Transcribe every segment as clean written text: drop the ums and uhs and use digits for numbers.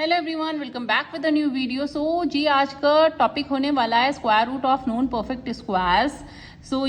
Hello everyone, welcome back with a new video. जी आज का टॉपिक होने वाला है square root of non perfect squares.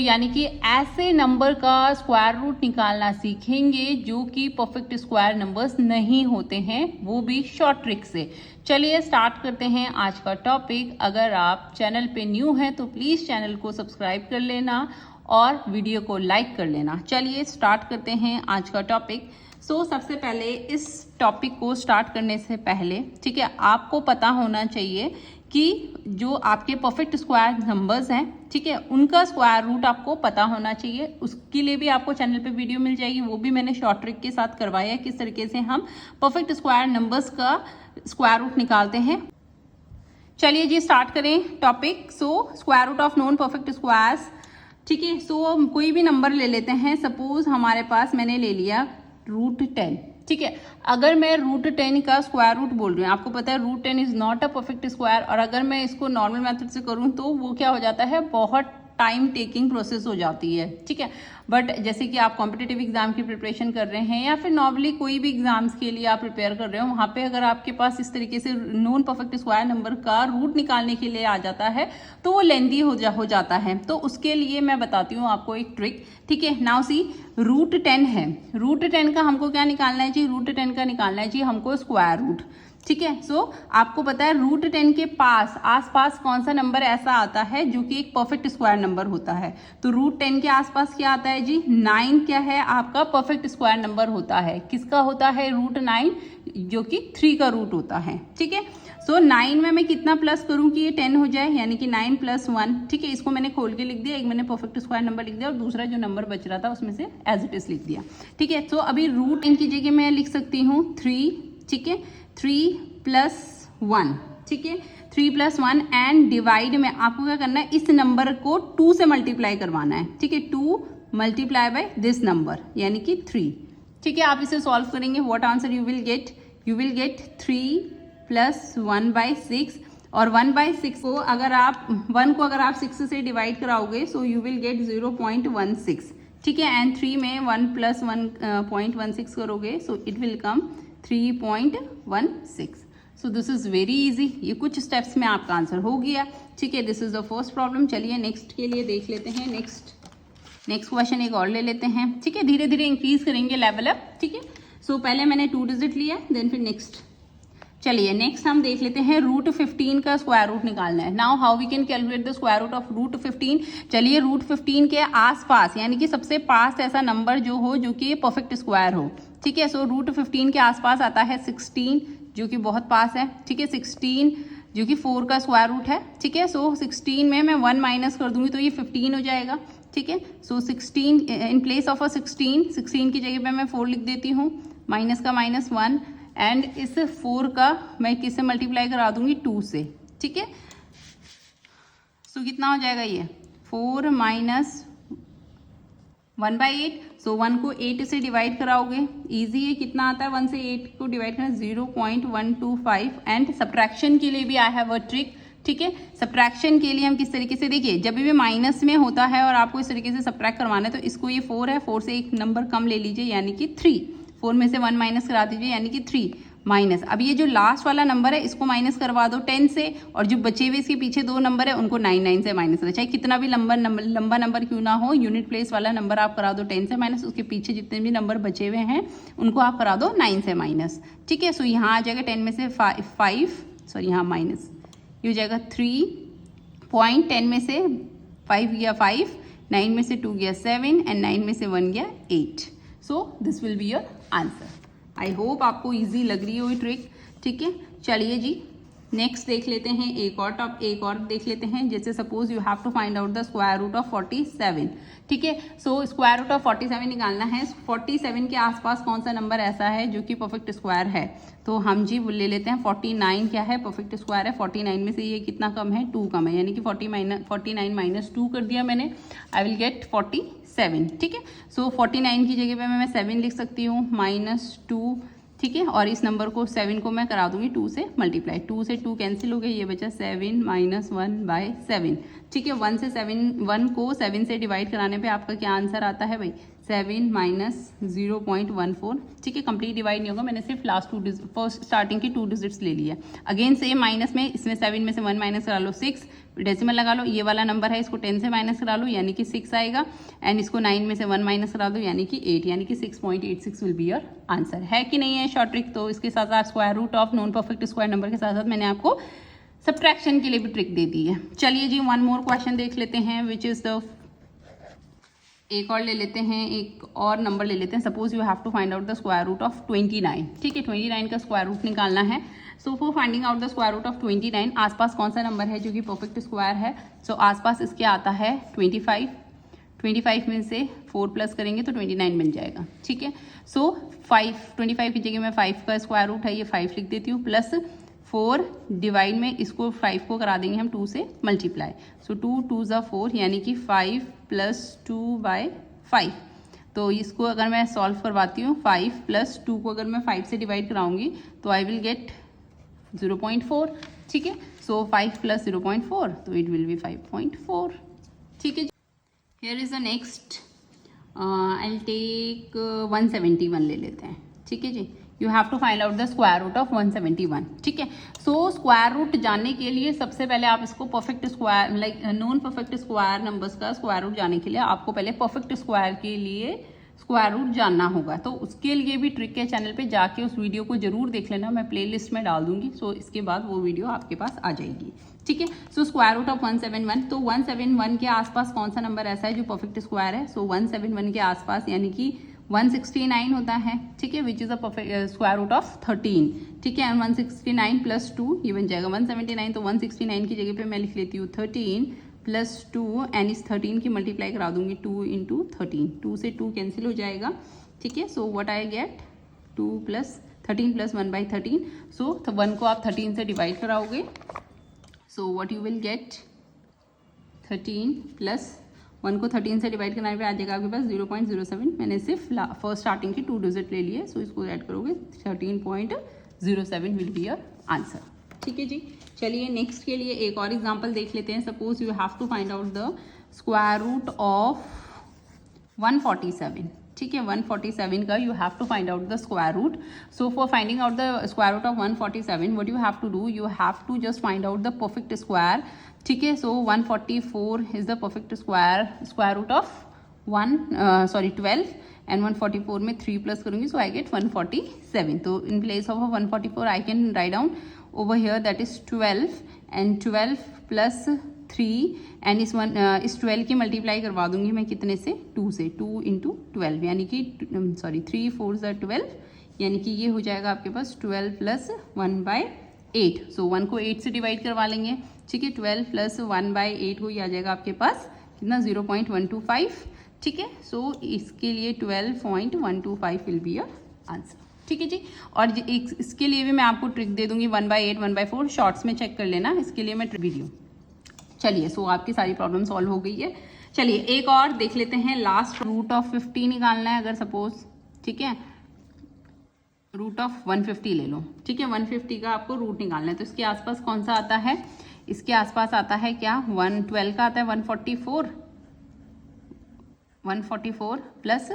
यानी कि ऐसे नंबर का स्क्वायर रूट निकालना सीखेंगे जो कि परफेक्ट स्क्वायर नंबर्स नहीं होते हैं, वो भी शॉर्ट ट्रिक से। चलिए स्टार्ट करते हैं आज का टॉपिक। अगर आप चैनल पे न्यू हैं तो प्लीज चैनल को सब्सक्राइब कर लेना और वीडियो को लाइक कर लेना। चलिए स्टार्ट करते हैं आज का टॉपिक। सबसे पहले इस टॉपिक को स्टार्ट करने से पहले, ठीक है, आपको पता होना चाहिए कि जो आपके परफेक्ट स्क्वायर नंबर्स हैं, ठीक है, उनका स्क्वायर रूट आपको पता होना चाहिए। उसके लिए भी आपको चैनल पे वीडियो मिल जाएगी, वो भी मैंने शॉर्ट ट्रिक के साथ करवाया है किस तरीके से हम परफेक्ट स्क्वायर नंबर्स का स्क्वायर रूट निकालते हैं। चलिए जी स्टार्ट करें topic. Square root of non perfect squares, ठीक है। कोई भी नंबर ले लेते हैं। सपोज हमारे पास मैंने ले लिया √10, ठीक है। अगर मैं √10 का स्क्वायर रूट बोल रही हूँ, आपको पता है √10 is not a perfect square, और अगर मैं इसको नॉर्मल मेथड से करूँ तो वो क्या हो जाता है, बहुत टाइम टेकिंग प्रोसेस हो जाती है, ठीक है। बट जैसे कि आप कॉम्पिटिटिव एग्जाम की प्रिपरेशन कर रहे हैं या फिर नॉर्मली कोई भी एग्जाम्स के लिए आप प्रिपेयर कर रहे हो, वहां पे अगर आपके पास इस तरीके से नॉन परफेक्ट स्क्वायर नंबर का रूट निकालने के लिए आ जाता है तो वो लेंदी हो जाता है। तो उसके लिए मैं बताती हूँ आपको एक ट्रिक, ठीक है। नाउ सी √10 है, √10 का हमको क्या निकालना है जी, √10 का निकालना है जी हमको स्क्वायर रूट, ठीक है। आपको पता है √10 के पास आसपास कौन सा नंबर ऐसा आता है जो कि एक परफेक्ट स्क्वायर नंबर होता है। तो √10 के आसपास क्या आता है जी, 9 क्या है आपका परफेक्ट स्क्वायर नंबर होता है। किसका होता है, √9, जो कि 3 का रूट होता है, ठीक है। 9 में मैं कितना प्लस करूं कि ये 10 हो जाए, यानी कि 9 + 1, ठीक है। इसको मैंने खोल के लिख दिया, एक मैंने परफेक्ट स्क्वायर नंबर लिख दिया और दूसरा जो नंबर बच रहा था उसमें से एज इट इज लिख दिया, ठीक है। अभी √10 की जगह मैं लिख सकती हूँ 3, ठीक है, 3 + 1, ठीक है, 3 + 1 एंड डिवाइड में आपको क्या करना है, इस नंबर को 2 से मल्टीप्लाई करवाना है, ठीक है। 2 × दिस नंबर यानी कि 3, ठीक है। आप इसे सॉल्व करेंगे, what answer you will get 3 + 1/6, और 1/6 को अगर आप 6 से डिवाइड कराओगे सो यू विल गेट 0.16, ठीक है। एंड 3 में 1 + 1.16 करोगे so it will come 3.16। This is very easy, ये कुछ स्टेप्स में आपका आंसर हो गया, ठीक है। This is the first problem. चलिए नेक्स्ट के लिए देख लेते हैं। नेक्स्ट क्वेश्चन एक और ले लेते हैं, ठीक है। धीरे धीरे इंक्रीज करेंगे लेवल अप, ठीक है। पहले मैंने 2 डिजिट लिया, देन फिर नेक्स्ट। चलिए नेक्स्ट हम देख लेते हैं √15 का स्क्वायर रूट निकालना है। Now how we can calculate the square root of √15। चलिए √15 के आसपास यानी कि सबसे पास ऐसा नंबर जो हो जो कि परफेक्ट स्क्वायर हो, ठीक है। √15 के आसपास आता है 16, जो कि बहुत पास है, ठीक है। 16 जो कि 4 का स्क्वायर रूट है, ठीक है। 16 में मैं 1 माइनस कर दूंगी तो ये 15 हो जाएगा, ठीक है। 16 इन प्लेस ऑफ 16 की जगह पे मैं 4 लिख देती हूँ, माइनस का -1, एंड इस 4 का मैं किससे मल्टीप्लाई करा दूंगी, 2 से, ठीक है। कितना हो जाएगा ये 4 - 1/8, 1 को 8 से डिवाइड कराओगे, इजी है। कितना आता है 1 से 8 को डिवाइड करना, 0.125। एंड सब्ट्रैक्शन के लिए भी आई हैव अ ट्रिक, ठीक है। सब्ट्रैक्शन के लिए हम किस तरीके से, देखिए जब भी माइनस में होता है और आपको इस तरीके से सब्ट्रैक्ट करवाना है तो इसको, ये 4 है, 4 से एक नंबर कम ले लीजिए यानी कि 3, 4 में से 1 माइनस करा दीजिए यानी कि 3 माइनस। अब ये जो लास्ट वाला नंबर है इसको माइनस करवा दो 10 से, और जो बचे हुए इसके पीछे 2 नंबर है उनको 9 से माइनस करो। चाहे कितना भी लंबा नंबर क्यों ना हो, यूनिट प्लेस वाला नंबर आप करा दो 10 से माइनस, उसके पीछे जितने भी नंबर बचे हुए हैं उनको आप करा दो 9 से माइनस, ठीक है। यहाँ आ जाएगा 10 में से 5, सॉरी यहाँ माइनस, ये हो जाएगा 3 10 में से 5 गया 5, 9 में से 2 गया 7 एंड 9 में से 1 गया 8। This will be your answer. I hope आपको इजी लग रही हो ये ट्रिक, ठीक है। चलिए जी नेक्स्ट देख लेते हैं, एक और देख लेते हैं। जैसे suppose you have to find out the square root of 47, ठीक है। स्क्वायर रूट ऑफ 47 निकालना है। 47 के आसपास कौन सा नंबर ऐसा है जो कि परफेक्ट स्क्वायर है, तो हम जी ले लेते हैं 49 क्या है, परफेक्ट स्क्वायर है। 49 में से ये कितना कम है, 2 कम है, यानी कि 49 - 2 कर दिया मैंने, आई विल गेट 47, ठीक है। 49 की जगह पे मैं 7 लिख सकती हूँ, -2, ठीक है। और इस नंबर को 7 को मैं करा दूंगी 2 से मल्टीप्लाई, 2 से 2 कैंसिल हो गए, ये बचा 7 - 1/7, ठीक है। 1 को 7 से डिवाइड कराने पे आपका क्या आंसर आता है भाई, 7 माइनस 0.14, ठीक है। कंप्लीट डिवाइड नहीं होगा, मैंने सिर्फ लास्ट फर्स्ट स्टार्टिंग की 2 डिजिट्स ले लिया। अगेन सेम माइनस में, इसमें 7 में से 1 माइनस करा लो 6, डेसिमल लगा लो। ये वाला नंबर है, इसको 10 से माइनस करा लो यानी कि 6 आएगा, एंड इसको 9 में से 1 माइनस करा दो यानी कि 8, यानी कि 6.86 विल बी योर आंसर। है कि नहीं है शॉर्ट ट्रिक? तो इसके साथ साथ square root of non perfect square number के साथ साथ मैंने आपको सब्ट्रैक्शन के लिए भी ट्रिक दे दी है। चलिए जी, वन मोर क्वेश्चन देख लेते हैं, विच इज द, एक और ले लेते हैं, एक और नंबर ले लेते हैं। Suppose you have to find out the square root of 29, ठीक है। 29 का स्क्वायर रूट निकालना है। So for finding out the square root of 29, आसपास कौन सा नंबर है जो कि परफेक्ट स्क्वायर है? सो आसपास इसके आता है 25 में से 4 प्लस करेंगे तो 29 बन जाएगा, ठीक है। सो 25 की जगह में 5 का स्क्वायर रूट है, ये 5 लिख देती हूँ, प्लस 4 डिवाइड में इसको 5 को करा देंगे हम 2 से मल्टीप्लाई। सो 2 2 ज़ा 4 यानी कि 5 प्लस 2/5। तो इसको अगर मैं सॉल्व करवाती हूँ, 5 प्लस 2 को अगर मैं 5 से डिवाइड कराऊंगी तो आई विल गेट 0.4, ठीक है। सो 5 प्लस 0.4 तो इट विल बी 5.4, ठीक है। Here is the next, I will take 171 ले लेते हैं, ठीक है जी। You have to find out the square root of 171, ठीक है। सो स्क्वायर रूट जानने के लिए सबसे पहले आप इसको perfect square, like non perfect square numbers का स्क्वायर रूट जानने के लिए आपको पहले परफेक्ट स्क्वायर के लिए स्क्वायर रूट जानना होगा। तो उसके लिए भी ट्रिक के चैनल पे जाके उस वीडियो को जरूर देख लेना, मैं प्लेलिस्ट में डाल दूंगी। सो इसके बाद वो वीडियो आपके पास आ जाएगी, ठीक है। सो स्क्वायर रूट ऑफ 171, तो 171 के आसपास कौन सा नंबर ऐसा है जो परफेक्ट स्क्वायर है? सो 171 के आसपास यानी कि 169 होता है, ठीक है, which is a perfect square root of 13, ठीक है। 169 प्लस 2 ये बन जाएगा 179, तो 169 की जगह पे मैं लिख लेती हूँ 13 प्लस 2, एंड इस 13 की मल्टीप्लाई करा दूंगी 2 इंटू 13, 2 से 2 कैंसिल हो जाएगा, ठीक है। So what I get 2 plus 13 plus 1/13। सो 1 को आप 13 से डिवाइड कराओगे, so what you will get 13 plus 1 को 13 से डिवाइड करने पे आ जाएगा आपके पास 0.07। मैंने सिर्फ फर्स्ट स्टार्टिंग की 2 डिजिट ले लिए, सो इसको ऐड करोगे 13.07 विल बी योर आंसर, ठीक है जी। चलिए नेक्स्ट के लिए एक और एग्जांपल देख लेते हैं। Suppose you have to find out the square root of 147, ठीक है। 147 का you have to find out the square root. So for finding out the square root of 147, what you have to do, you have to just find out the perfect square, ठीक है। So 144 is the perfect square root of 12, and 144 में 3 plus करूंगी, सो I get 147। तो in place of 144 I can write down over here that is 12, and 12 plus 3, and इस 12 की multiply करवा दूंगी मैं कितने से? 2 से, 2 इंटू 12 यानी कि 3 4 12, यानी कि ये हो जाएगा आपके पास 12 प्लस 1/8। सो 1 को 8 से डिवाइड करवा लेंगे, ठीक है। 12 प्लस 1/8 को ये आ जाएगा आपके पास कितना? 0.125, ठीक है। सो इसके लिए 12.125 विल बी योर आंसर, ठीक है जी। और इसके लिए भी मैं आपको ट्रिक दे दूंगी 1/8 1/4, शॉर्ट्स में चेक कर लेना, इसके लिए मैं वीडियो। चलिए, सो आपकी सारी प्रॉब्लम सॉल्व हो गई है। चलिए एक और देख लेते हैं, लास्ट रूट ऑफ 50 निकालना है अगर सपोज, ठीक है। रूट ऑफ 150 ले लो, ठीक है। 150 का आपको रूट निकालना है, तो इसके आसपास कौन सा आता है? इसके आसपास आता है क्या? 112 का आता है 144 प्लस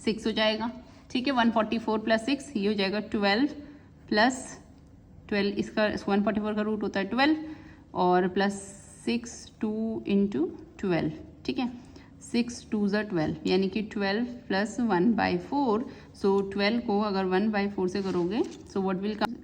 6 हो जाएगा, ठीक है। 144 प्लस 6 ये हो जाएगा 12 प्लस 12, इसका 144 का रूट होता है 12, और प्लस 6 2 इंटू 12, ठीक है। 6 2 ज़ा 12 यानी कि 12 प्लस 1/4। सो 12 को अगर 1/4 से करोगे, so what will come?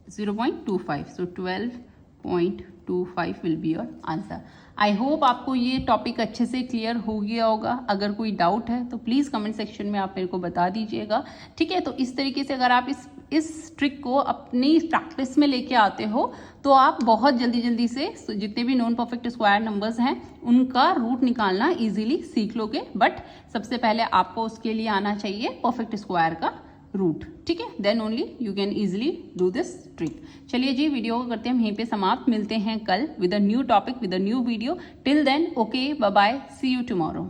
0.25। So 12.25 will be your answer. I hope आपको ये टॉपिक अच्छे से क्लियर हो गया होगा। अगर कोई डाउट है तो प्लीज़ कमेंट सेक्शन में आप मेरे को बता दीजिएगा, ठीक है। तो इस तरीके से अगर आप इस ट्रिक को अपनी प्रैक्टिस में लेके आते हो तो आप बहुत जल्दी से जितने भी नॉन परफेक्ट स्क्वायर नंबर्स हैं उनका रूट निकालना इजीली सीख लोगे। बट सबसे पहले आपको उसके लिए आना चाहिए परफेक्ट स्क्वायर का रूट, ठीक है। Then only you can easily do this trick. चलिए जी, वीडियो को करते हैं यहीं पे समाप्त। मिलते हैं कल with a new topic, with a new video. Till then, okay, bye bye, see you tomorrow.